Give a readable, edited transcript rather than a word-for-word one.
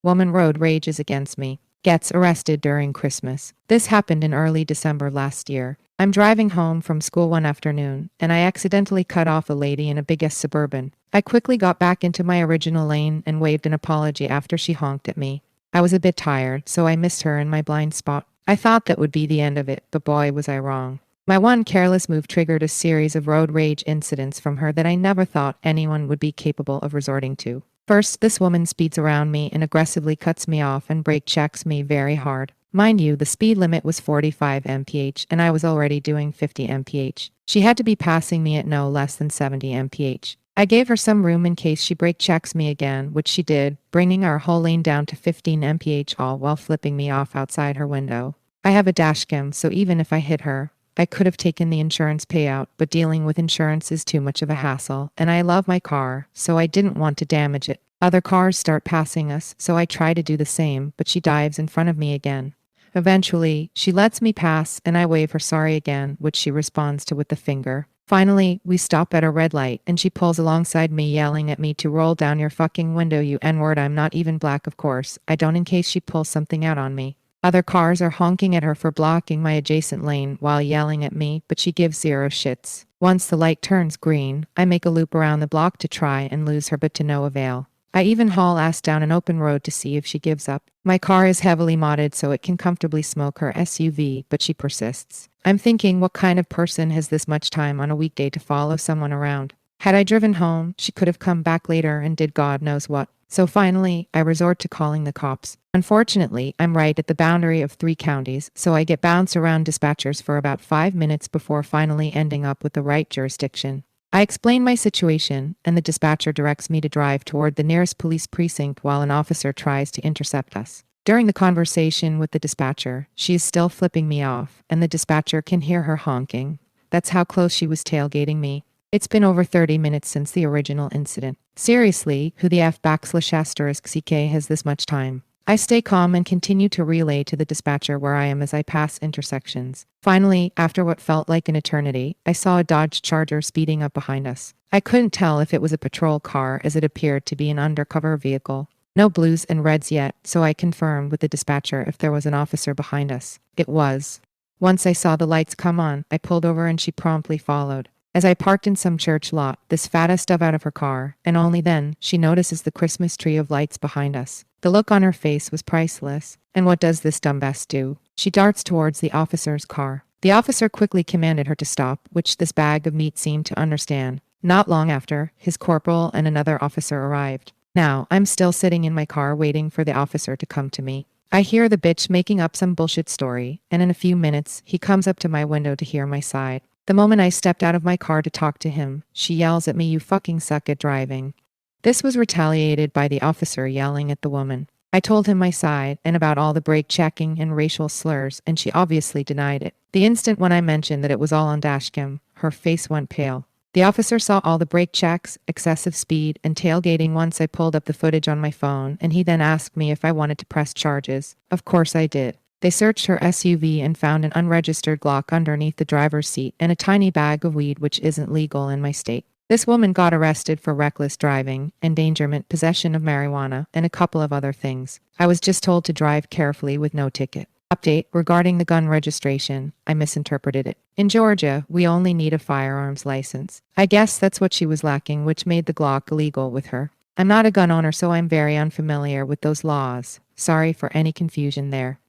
Woman road rages against me. Gets arrested during Christmas. This happened in early December last year. I'm driving home from school one afternoon, and I accidentally cut off a lady in a big S Suburban. I quickly got back into my original lane and waved an apology after she honked at me. I was a bit tired, so I missed her in my blind spot. I thought that would be the end of it, but boy was I wrong. My one careless move triggered a series of road rage incidents from her that I never thought anyone would be capable of resorting to. First, this woman speeds around me and aggressively cuts me off and brake checks me very hard. Mind you, the speed limit was 45 mph and I was already doing 50 mph. She had to be passing me at no less than 70 mph. I gave her some room in case she brake checks me again, which she did, bringing our whole lane down to 15 mph all while flipping me off outside her window. I have a dashcam, so even if I hit her, I could have taken the insurance payout, but dealing with insurance is too much of a hassle, and I love my car, so I didn't want to damage it. Other cars start passing us, so I try to do the same, but she dives in front of me again. Eventually, she lets me pass, and I wave her sorry again, which she responds to with the finger. Finally, we stop at a red light, and she pulls alongside me yelling at me to roll down your fucking window, you N-word. I'm not even black, of course. I don't, in case she pulls something out on me. Other cars are honking at her for blocking my adjacent lane while yelling at me, but she gives zero shits. Once the light turns green, I make a loop around the block to try and lose her, but to no avail. I even haul ass down an open road to see if she gives up. My car is heavily modded so it can comfortably smoke her SUV, but she persists. I'm thinking, what kind of person has this much time on a weekday to follow someone around? Had I driven home, she could have come back later and did God knows what. So finally, I resort to calling the cops. Unfortunately, I'm right at the boundary of 3 counties, so I get bounced around dispatchers for about 5 minutes before finally ending up with the right jurisdiction. I explain my situation, and the dispatcher directs me to drive toward the nearest police precinct while an officer tries to intercept us. During the conversation with the dispatcher, she is still flipping me off, and the dispatcher can hear her honking. That's how close she was tailgating me. It's been over 30 minutes since the original incident. Seriously, who the F_*CK has this much time? I stay calm and continue to relay to the dispatcher where I am as I pass intersections. Finally, after what felt like an eternity, I saw a Dodge Charger speeding up behind us. I couldn't tell if it was a patrol car as it appeared to be an undercover vehicle. No blues and reds yet, so I confirmed with the dispatcher if there was an officer behind us. It was. Once I saw the lights come on, I pulled over and she promptly followed. As I parked in some church lot, this fattest dove out of her car, and only then, she notices the Christmas tree of lights behind us. The look on her face was priceless. And what does this dumbass do? She darts towards the officer's car. The officer quickly commanded her to stop, which this bag of meat seemed to understand. Not long after, his corporal and another officer arrived. Now, I'm still sitting in my car waiting for the officer to come to me. I hear the bitch making up some bullshit story, and in a few minutes, he comes up to my window to hear my side. The moment I stepped out of my car to talk to him, she yells at me, "You fucking suck at driving." This was retaliated by the officer yelling at the woman. I told him my side and about all the brake checking and racial slurs, and she obviously denied it. The instant when I mentioned that it was all on dashcam, her face went pale. The officer saw all the brake checks, excessive speed, and tailgating once I pulled up the footage on my phone, and he then asked me if I wanted to press charges. Of course I did. They searched her SUV and found an unregistered Glock underneath the driver's seat and a tiny bag of weed, which isn't legal in my state. This woman got arrested for reckless driving, endangerment, possession of marijuana, and a couple of other things. I was just told to drive carefully with no ticket. Update regarding the gun registration. I misinterpreted it. In Georgia, we only need a firearms license. I guess that's what she was lacking, which made the Glock illegal with her. I'm not a gun owner, so I'm very unfamiliar with those laws. Sorry for any confusion there.